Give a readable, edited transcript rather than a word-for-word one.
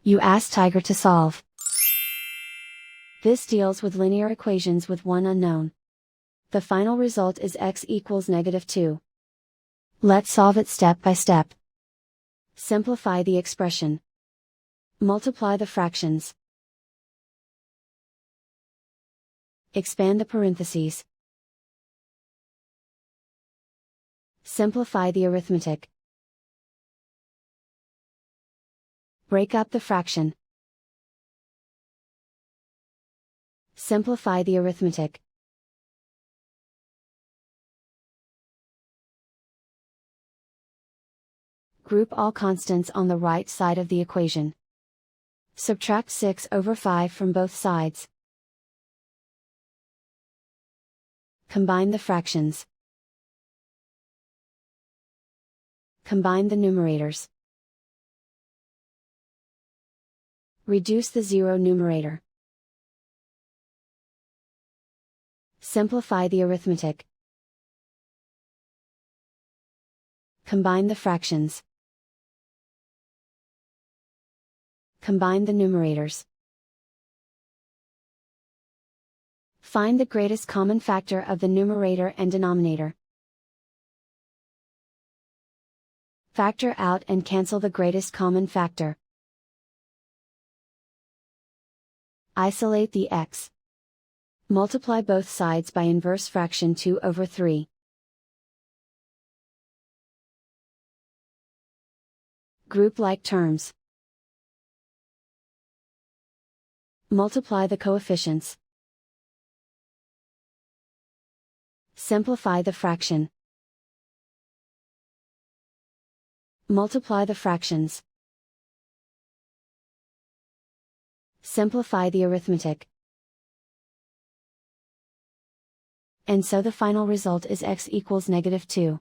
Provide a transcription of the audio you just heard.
You ask Tiger to solve. This deals with linear equations with one unknown. The final result is x equals -2. Let's solve it step by step. Simplify the expression. Multiply the fractions. Expand the parentheses. Simplify the arithmetic. Break up the fraction. Simplify the arithmetic. Group all constants on the right side of the equation. Subtract 6/5 from both sides. Combine the fractions. Combine the numerators. Reduce the zero numerator. Simplify the arithmetic. Combine the fractions. Combine the numerators. Find the greatest common factor of the numerator and denominator. Factor out and cancel the greatest common factor. Isolate the x. Multiply both sides by inverse fraction 2/3. Group like terms. Multiply the coefficients. Simplify the fraction. Multiply the fractions. Simplify the arithmetic. And so the final result is x equals -2.